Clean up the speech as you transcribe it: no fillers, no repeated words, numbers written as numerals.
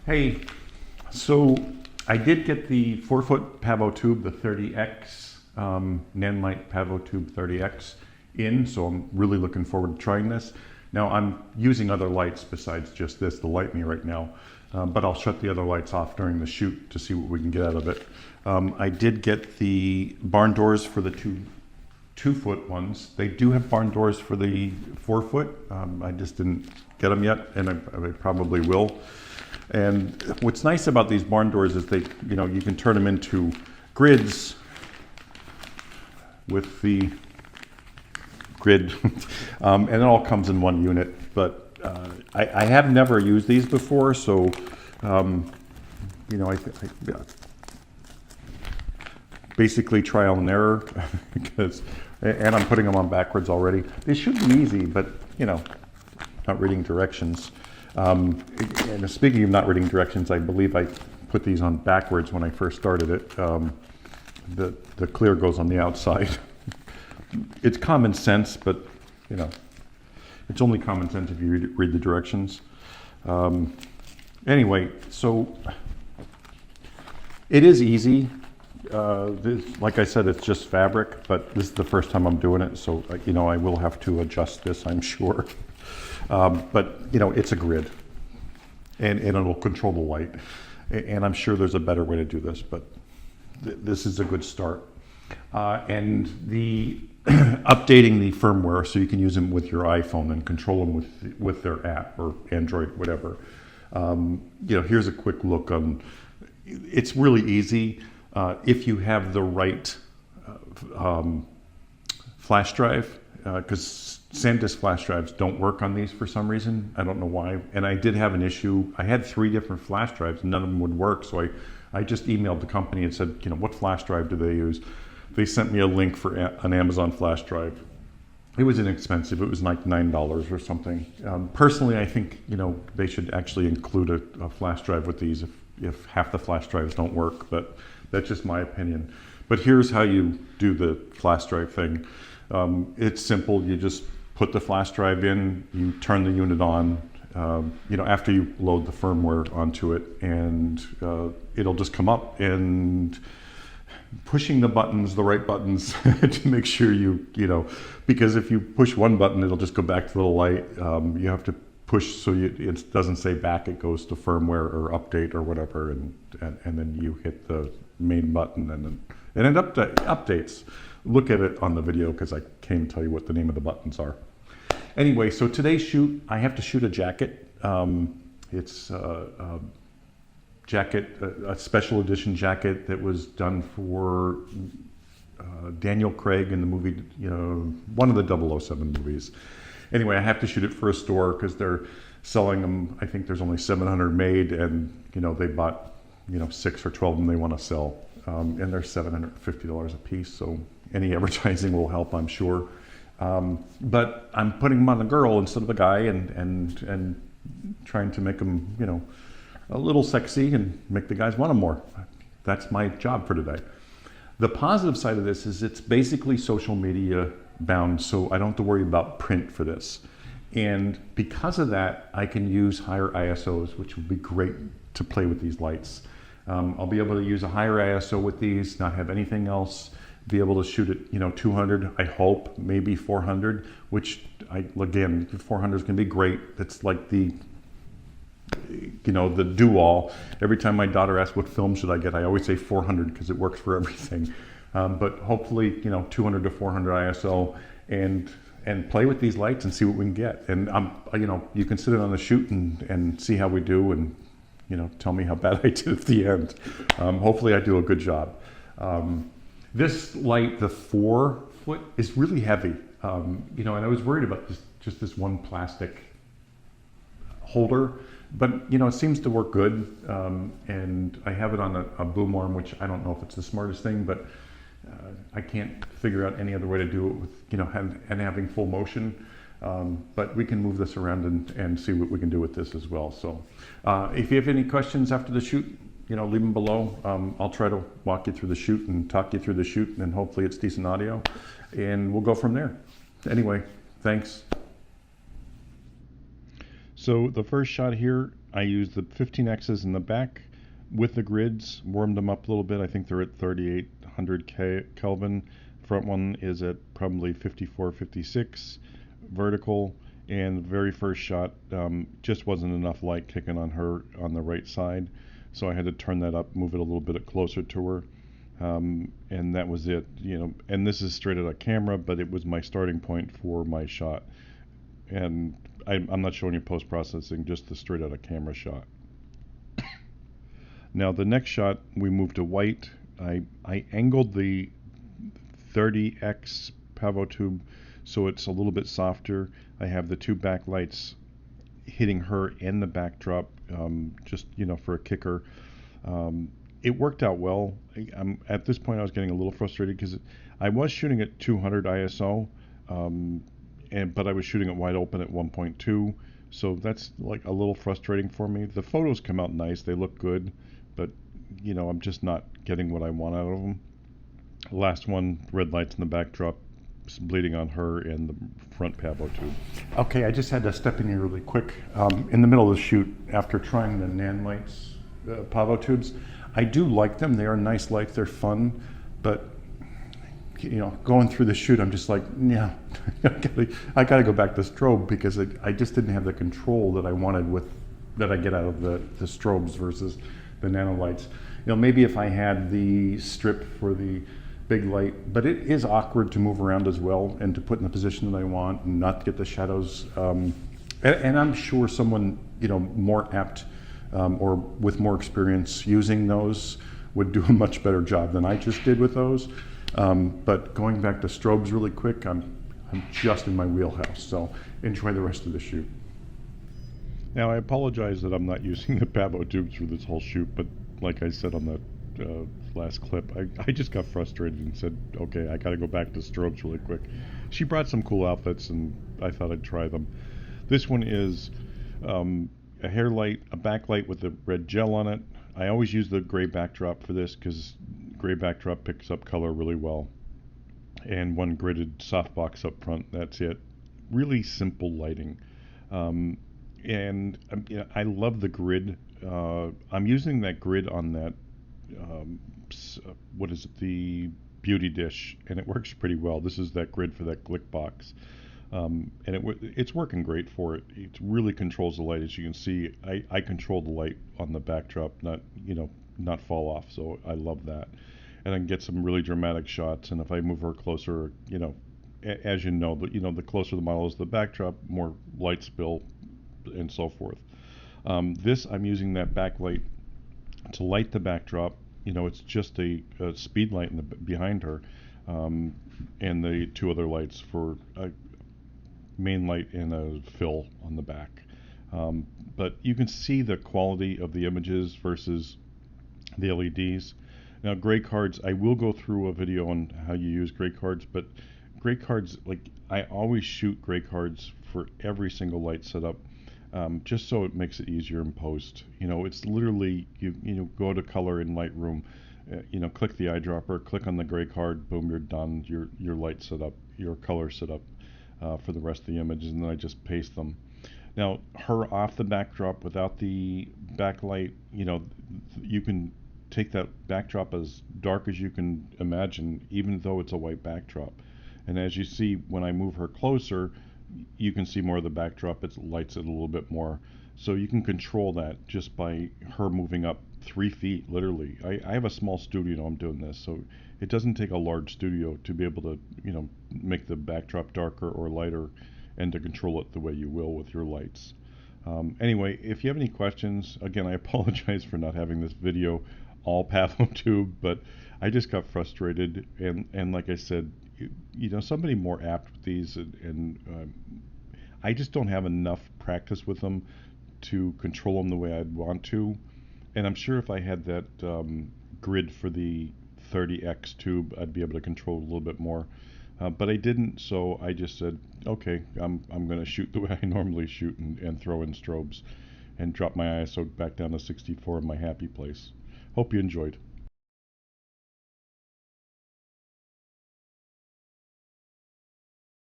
Hey, so I did get the 4-foot PavoTube, the 30X, Nanlite PavoTube 30X in, so I'm really looking forward to trying this. Now I'm using other lights besides just this to light me right now, but I'll shut the other lights off during the shoot to see what we can get out of it. I did get the barn doors for the two-foot ones. They do have barn doors for the 4-foot. I just didn't get them yet, and I probably will. And what's nice about these barn doors is they, you can turn them into grids with the grid, and it all comes in one unit. But I have never used these before, so basically trial and error, and I'm putting them on backwards already. They should be easy, but not reading directions. And speaking of not reading directions, I believe I put these on backwards when I first started it. The clear goes on the outside. It's common sense, but it's only common sense if you read the directions. Anyway, so it is easy. Like I said, it's just fabric, but this is the first time I'm doing it, so I will have to adjust this, I'm sure. But it's a grid, and it'll control the light. And I'm sure there's a better way to do this, but this is a good start. And the updating the firmware so you can use them with your iPhone and control them with their app or Android, whatever. Here's a quick look on. It's really easy if you have the right flash drive, because SanDisk flash drives don't work on these for some reason. I don't know why. And I did have an issue. I had 3 different flash drives and none of them would work. So I just emailed the company and said, what flash drive do they use? They sent me a link for an Amazon flash drive. It was inexpensive. It was like $9 or something. Personally, I think, they should actually include a flash drive with these if half the flash drives don't work, but that's just my opinion. But here's how you do the flash drive thing. It's simple. You just put the flash drive in, you turn the unit on, after you load the firmware onto it, and it'll just come up, and pushing the right buttons to make sure because if you push one button, it'll just go back to the light. You have to push so it doesn't say back, it goes to firmware or update or whatever, and then you hit the main button, and it updates. Look at it on the video because I can't tell you what the name of the buttons are. Anyway, so today's shoot, I have to shoot a jacket. It's a jacket, a special edition jacket that was done for Daniel Craig in the movie, one of the 007 movies. Anyway, I have to shoot it for a store because they're selling them. I think there's only 700 made, and they bought 6 or 12 of them they want to sell, and they're $750 a piece. So any advertising will help, I'm sure. But I'm putting them on the girl instead of the guy, and trying to make them, a little sexy and make the guys want them more. That's my job for today. The positive side of this is it's basically social media bound, so I don't have to worry about print for this. And because of that, I can use higher ISOs, which will be great to play with these lights. I'll be able to use a higher ISO with these, not have anything else, be able to shoot at 200, I hope, maybe 400, which again, 400 is going to be great. That's like the do-all. Every time my daughter asks what film should I get, I always say 400 because it works for everything. But hopefully, 200 to 400 ISO, and play with these lights and see what we can get. And you can sit it on the shoot and see how we do, and tell me how bad I did at the end. Hopefully, I do a good job. This light, the 4-foot, is really heavy. And I was worried about just this one plastic holder, but it seems to work good. And I have it on a boom arm, which I don't know if it's the smartest thing, but I can't figure out any other way to do it with and having full motion. But we can move this around and see what we can do with this as well. So if you have any questions after the shoot, leave them below. I'll try to walk you through the shoot and talk you through the shoot, and hopefully it's decent audio, and we'll go from there. Anyway, thanks. So the first shot here, I used the 15Xs in the back with the grids, warmed them up a little bit. I think they're at 3800 Kelvin. Front one is at probably 54, 56 vertical. And the very first shot just wasn't enough light kicking on her on the right side. So I had to turn that up, move it a little bit closer to her. And that was it, and this is straight at a camera, but it was my starting point for my shot. And I'm not showing you post-processing, just the straight out of camera shot. Now the next shot, we moved to white. I angled the 30X PavoTube so it's a little bit softer. I have the two backlights hitting her and the backdrop, just for a kicker. It worked out well. At this point I was getting a little frustrated because I was shooting at 200 ISO, but I was shooting it wide open at 1.2, so that's like a little frustrating for me. The photos come out nice, they look good, but I'm just not getting what I want out of them. Last one, red lights in the backdrop, bleeding on her and the front PavoTube. Okay, I just had to step in here really quick. In the middle of the shoot, after trying the Nanlite PavoTubes, I do like them. They are nice lights, they're fun, but going through the shoot, I'm just like, yeah, I gotta go back to strobe because I just didn't have the control that I wanted that I get out of the strobes versus the nanolights. Maybe if I had the strip for the big light, but it is awkward to move around as well and to put in the position that I want and not to get the shadows. And I'm sure someone, more apt or with more experience using those would do a much better job than I just did with those. But going back to strobes really quick, I'm just in my wheelhouse, so enjoy the rest of the shoot. Now I apologize that I'm not using the PavoTubes for this whole shoot, but like I said on the last clip, I just got frustrated and said, okay, I gotta go back to strobes really quick. She brought some cool outfits and I thought I'd try them. This one is a hair light, a backlight with a red gel on it. I always use the gray backdrop for this because gray backdrop picks up color really well. And one gridded softbox up front, that's it. Really simple lighting. I love the grid. I'm using that grid on that, what is it, the beauty dish, and it works pretty well. This is that grid for that Glick box. And it's working great for it. It really controls the light. As you can see, I control the light on the backdrop, not fall off, so I love that. And I can get some really dramatic shots, and if I move her closer, as the closer the model is to the backdrop, more light spill, and so forth. This, I'm using that backlight to light the backdrop. It's just a speed light behind her, and the two other lights for a main light and a fill on the back. But you can see the quality of the images versus the LEDs. Now, gray cards, I will go through a video on how you use gray cards, but gray cards, I always shoot gray cards for every single light setup, just so it makes it easier in post. It's literally, you go to color in Lightroom, click the eyedropper, click on the gray card, boom, you're done, your light setup, your color setup for the rest of the images, and then I just paste them. Now, her off the backdrop without the backlight, you can take that backdrop as dark as you can imagine, even though it's a white backdrop. And as you see, when I move her closer, you can see more of the backdrop. It lights it a little bit more. So you can control that just by her moving up 3 feet, literally. I have a small studio, I'm doing this, so it doesn't take a large studio to be able to, make the backdrop darker or lighter and to control it the way you will with your lights. Anyway, if you have any questions, again, I apologize for not having this video all PavoTube, but I just got frustrated, and like I said, somebody more apt with these, and I just don't have enough practice with them to control them the way I'd want to. And I'm sure if I had that grid for the 30X tube, I'd be able to control it a little bit more. But I didn't, so I just said, okay, I'm going to shoot the way I normally shoot and throw in strobes and drop my ISO back down to 64 in my happy place. Hope you enjoyed.